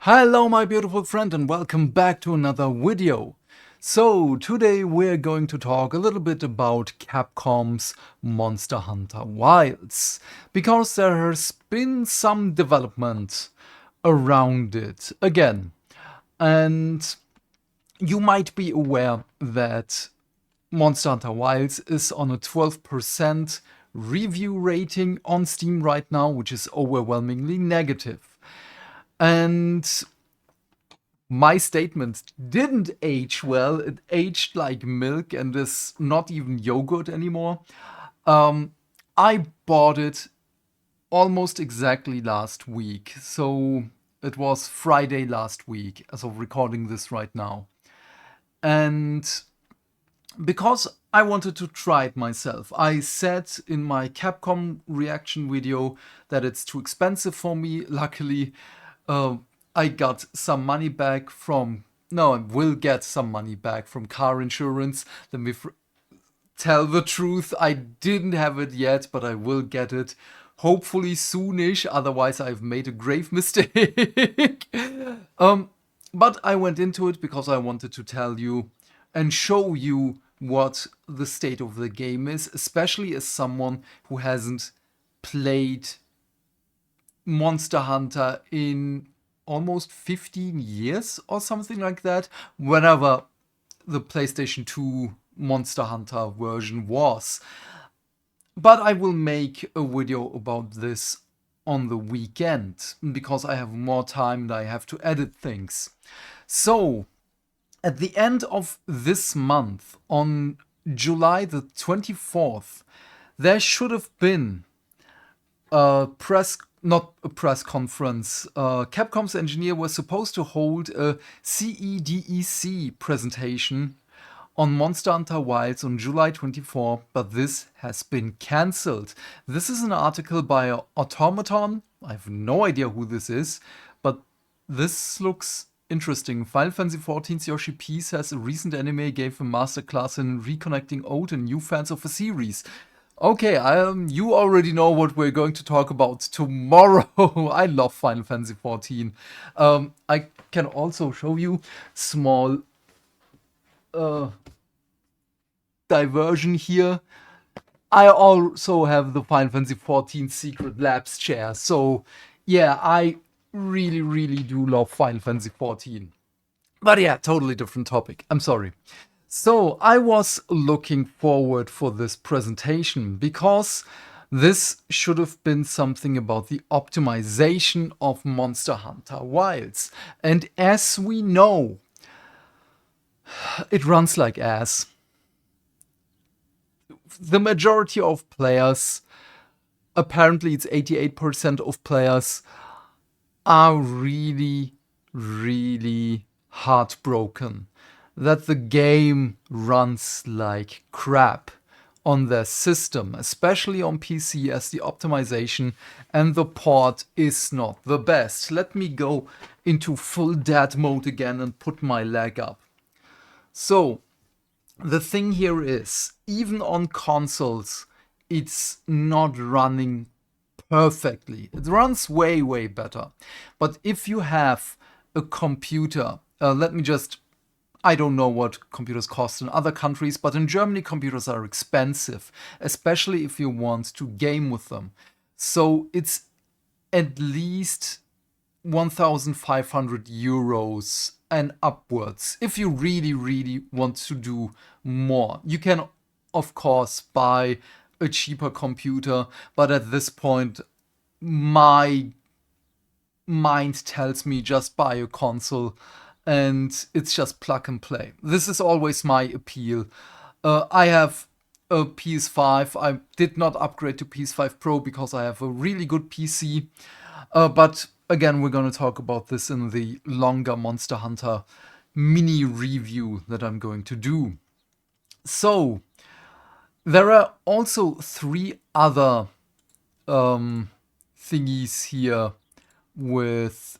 Hello my beautiful friend and welcome back to another video. So today we're going to talk a little bit about Capcom's Monster Hunter Wilds, because there has been some development around it again. And you might be aware that Monster Hunter Wilds is on a 12% review rating on Steam right now, which is overwhelmingly negative. And my statement didn't age well. It aged like milk and is not even yogurt anymore. I bought it almost exactly last week. So it was Friday last week as of recording this right now. And because I wanted to try it myself, I said in my Capcom reaction video that it's too expensive for me. Luckily, I got some money back from... No, I will get some money back from car insurance. Let me tell the truth. I didn't have it yet, but I will get it. Hopefully soonish, otherwise I've made a grave mistake. But I went into it because I wanted to tell you and show you what the state of the game is, especially as someone who hasn't played Monster Hunter in almost 15 years or something like that, whenever the PlayStation 2 Monster Hunter version was. But I will make a video about this on the weekend, because I have more time and I have to edit things. So, at the end of this month, on July the 24th, there should have been a not a press conference. Capcom's engineer was supposed to hold a CEDEC presentation on Monster Hunter Wilds on July 24, but this has been cancelled. This is an article by Automaton. I have no idea who this is, but this looks interesting. Final Fantasy XIV's Yoshi P says a recent anime gave a masterclass in reconnecting old and new fans of a series. Okay, you already know what we're going to talk about tomorrow. I love Final Fantasy XIV. I can also show you small diversion here. I also have the Final Fantasy XIV Secret Labs chair. So yeah, I really do love Final Fantasy XIV. But yeah, totally different topic. I'm sorry. So I was looking forward for this presentation because this should have been something about the optimization of Monster Hunter Wilds. And as we know, it runs like ass. The majority of players, apparently it's 88% of players, are really heartbroken that the game runs like crap on their system, especially on PC, as the optimization and the port is not the best. Let me go into full dad mode again and put my leg up. So, the thing here is, even on consoles, it's not running perfectly. It runs way better. But if you have a computer, I don't know what computers cost in other countries, but in Germany computers are expensive, especially if you want to game with them. So it's at least 1,500 euros and upwards if you really want to do more. You can, of course, buy a cheaper computer, but at this point, my mind tells me just buy a console and it's just plug and play. This is always my appeal. I have a PS5. I did not upgrade to PS5 Pro because I have a really good PC. But again, we're going to talk about this in the longer Monster Hunter mini review that I'm going to do. So, there are also 3 other thingies here with,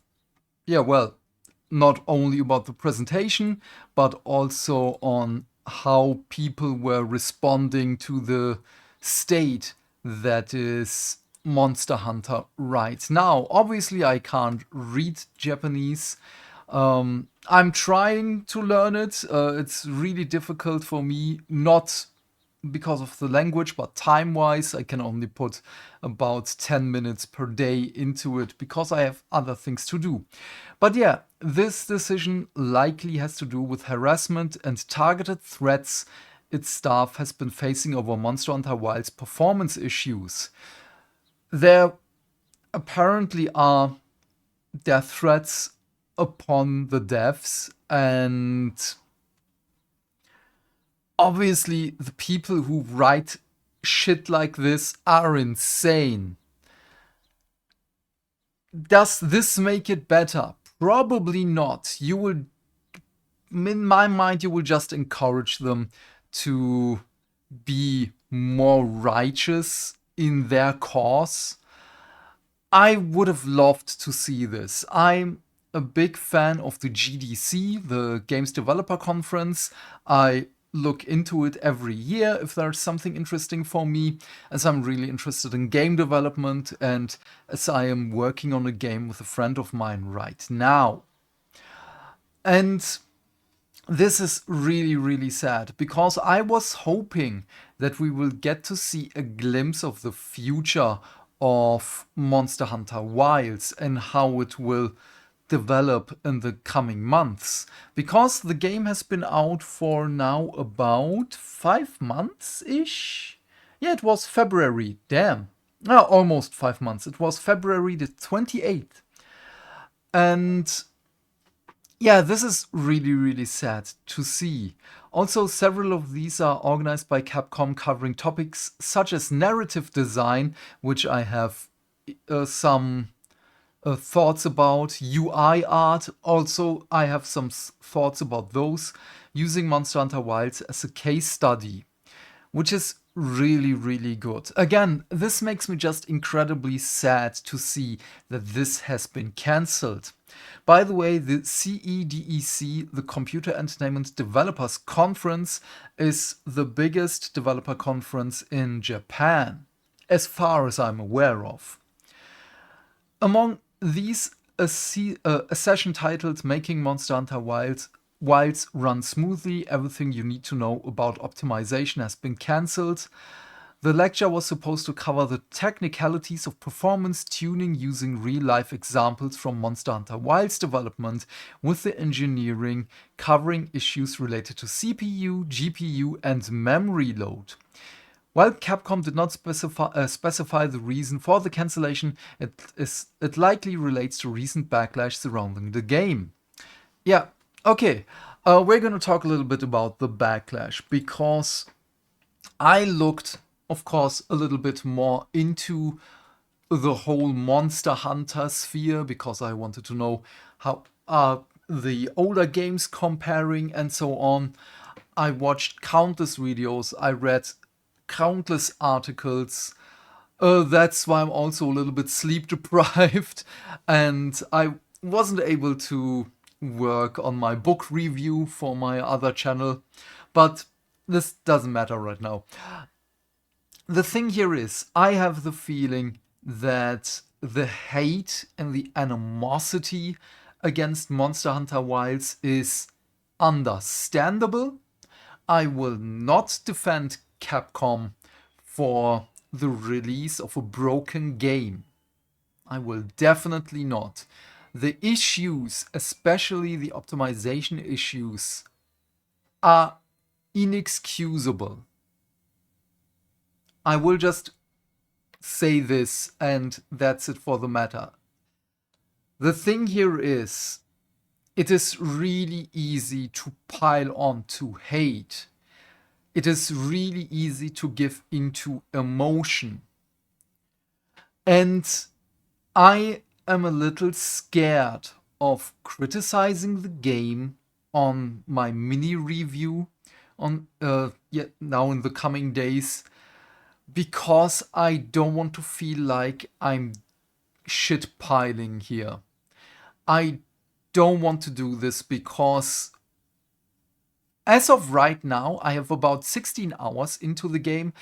not only about the presentation, but also on how people were responding to the state that is Monster Hunter right now. Obviously, I can't read Japanese. I'm trying to learn it. It's really difficult for me, not because of the language, but time-wise, I can only put about 10 minutes per day into it because I have other things to do. But yeah, this decision likely has to do with harassment and targeted threats its staff has been facing over Monster Hunter Wilds performance issues. There apparently are death threats upon the devs, and obviously the people who write shit like this are insane. Does this make it better? Probably not. You will, in my mind, you will just encourage them to be more righteous in their cause. I would have loved to see this. I'm a big fan of the GDC, the Games Developer Conference. I look into it every year if there's something interesting for me, as I'm really interested in game development and as I am working on a game with a friend of mine right now. And this is really, really sad because I was hoping that we will get to see a glimpse of the future of Monster Hunter Wilds and how it will develop in the coming months. Because the game has been out for now about 5 months-ish? Yeah, it was February. Damn. No, almost 5 months. It was February the 28th. And yeah, this is really, really sad to see. Also, several of these are organized by Capcom, covering topics such as narrative design, which I have some thoughts about. UI art, also I have some thoughts about those, using Monster Hunter Wilds as a case study, which is really, really good. Again, this makes me just incredibly sad to see that this has been cancelled. By the way, the CEDEC, the Computer Entertainment Developers Conference, is the biggest developer conference in Japan, as far as I'm aware of. Among these, a session titled Making Monster Hunter Wilds Run Smoothly, Everything You Need to Know About Optimization has been cancelled. The lecture was supposed to cover the technicalities of performance tuning using real-life examples from Monster Hunter Wilds development, with the engineering covering issues related to CPU, GPU, and memory load. While Capcom did not specify the reason for the cancellation, it likely relates to recent backlash surrounding the game. Yeah, okay. We're going to talk a little bit about the backlash, because I looked, of course, a little bit more into the whole Monster Hunter sphere, because I wanted to know how the older games comparing and so on. I watched countless videos, I read countless articles. That's why I'm also a little bit sleep deprived, and I wasn't able to work on my book review for my other channel, but this doesn't matter right now. The thing here is, I have the feeling that the hate and the animosity against Monster Hunter Wilds is understandable. I will not defend Capcom for the release of a broken game. I will definitely not. The issues, especially the optimization issues, are inexcusable. I will just say this, and that's it for the matter. The thing here is, it is really easy to pile on to hate. It is really easy to give into emotion. And I am a little scared of criticizing the game on my mini review on now in the coming days, because I don't want to feel like I'm shit piling here. I don't want to do this because as of right now, I have about 16 hours into the game.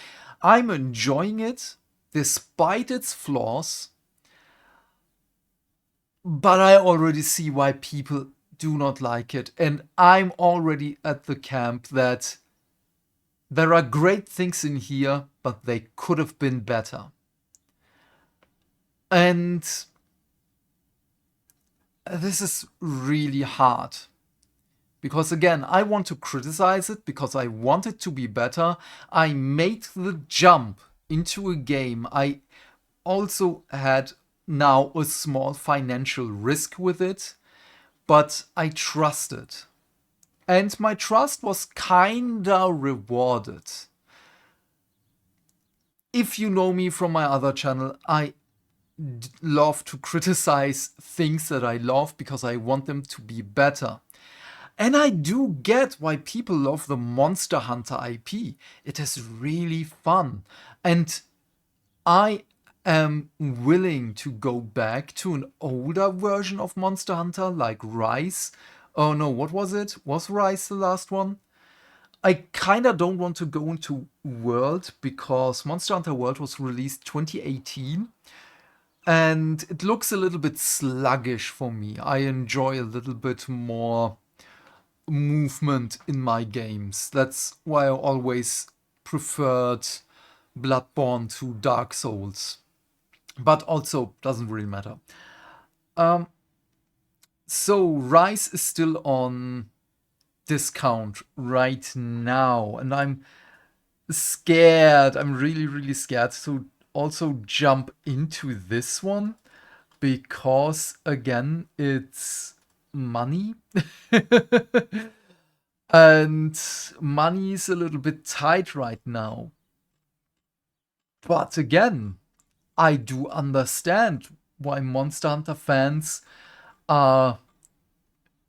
I'm enjoying it. despite its flaws, but I already see why people do not like it. And I'm already at the camp that there are great things in here, but they could have been better. And this is really hard. Because again, I want to criticize it because I want it to be better. I made the jump into a game. I also had now a small financial risk with it, but I trusted. And my trust was kinda rewarded. If you know me from my other channel, I love to criticize things that I love because I want them to be better. And I do get why people love the Monster Hunter IP. It is really fun. And I am willing to go back to an older version of Monster Hunter, like Rise. Oh no, what was it? Was Rise the last one? I kinda don't want to go into World because Monster Hunter World was released 2018. And it looks a little bit sluggish for me. I enjoy a little bit more movement in my games. That's why I always preferred Bloodborne to Dark Souls. But also, doesn't really matter. So, Rise is still on discount right now. And I'm scared. I'm really, really scared to also jump into this one. Because, again, it's money. And money is a little bit tight right now. But again, I do understand why Monster Hunter fans are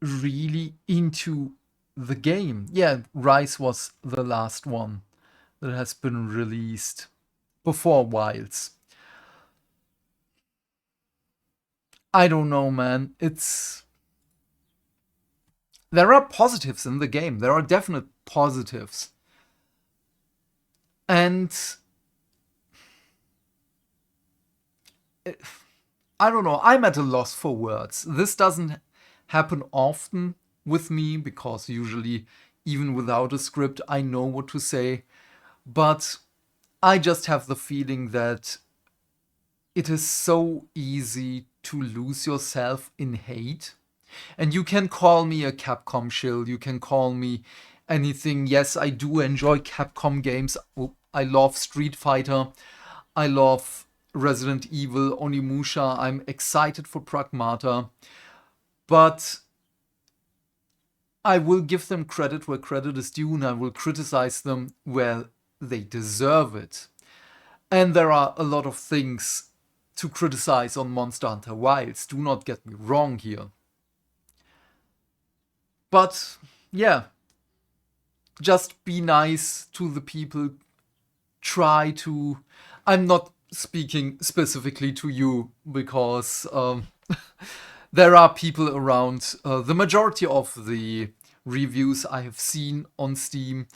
really into the game. Yeah, Rise was the last one that has been released before Wilds. I don't know, man. There are positives in the game. There are definite positives. And I don't know. I'm at a loss for words. This doesn't happen often with me because usually, even without a script, I know what to say. But I just have the feeling that it is so easy to lose yourself in hate. And you can call me a Capcom shill, you can call me anything. Yes, I do enjoy Capcom games. I love Street Fighter. I love Resident Evil, Onimusha. I'm excited for Pragmata. But I will give them credit where credit is due, and I will criticize them where they deserve it. And there are a lot of things to criticize on Monster Hunter Wilds. Do not get me wrong here. But yeah, just be nice to the people. Try to... I'm not speaking specifically to you because there are people around. The majority of the reviews I have seen on Steam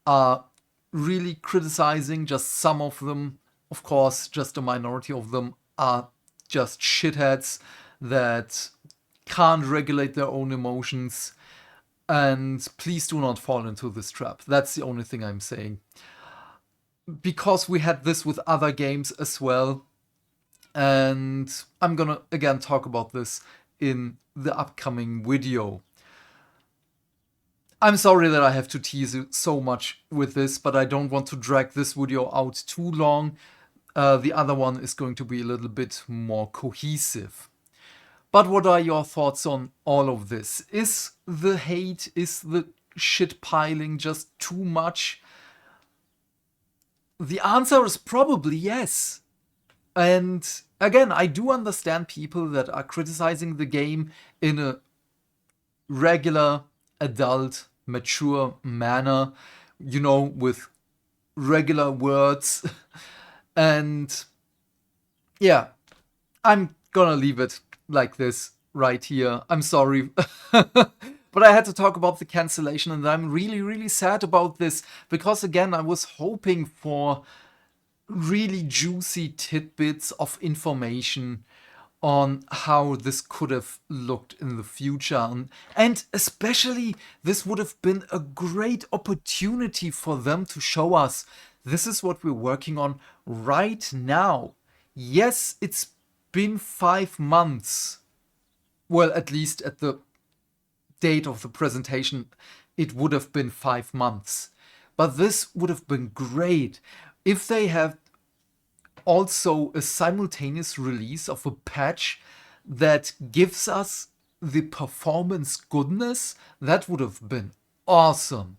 are really criticizing. Just some of them, of course, just a minority of them are just shitheads that can't regulate their own emotions. And please do not fall into this trap. That's the only thing I'm saying. Because we had this with other games as well. And I'm gonna again talk about this in the upcoming video. I'm sorry that I have to tease you so much with this, but I don't want to drag this video out too long. The other one is going to be a little bit more cohesive. But what are your thoughts on all of this? Is the hate, is the shit piling just too much? The answer is probably yes. And again, I do understand people that are criticizing the game in a regular, adult, mature manner, you know, with regular words. And yeah, I'm gonna leave it like this right here. I'm sorry. But I had to talk about the cancellation, and I'm really, really sad about this because, again, I was hoping for really juicy tidbits of information on how this could have looked in the future. And especially, this would have been a great opportunity for them to show us this is what we're working on right now. Yes, it's been 5 months. Well, at least at the date of the presentation, it would have been 5 months. But this would have been great if they had also a simultaneous release of a patch that gives us the performance goodness. That would have been awesome.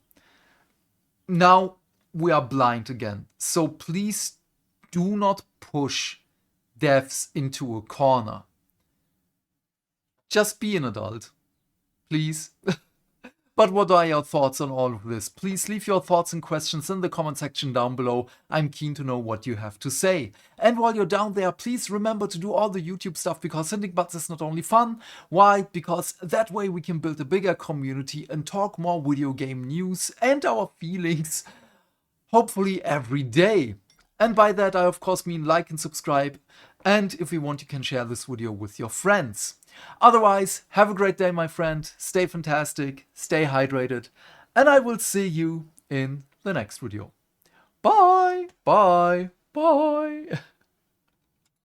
Now we are blind again, so please do not push devs into a corner. Just be an adult, please. But what are your thoughts on all of this? Please leave your thoughts and questions in the comment section down below. I'm keen to know what you have to say. And while you're down there, please remember to do all the YouTube stuff, because hitting buttons is not only fun. Why? Because that way we can build a bigger community and talk more video game news and our feelings, hopefully every day. And by that I of course mean like and subscribe. And if you want, you can share this video with your friends. Otherwise, have a great day, my friend. Stay fantastic, stay hydrated, and I will see you in the next video. Bye, bye, bye.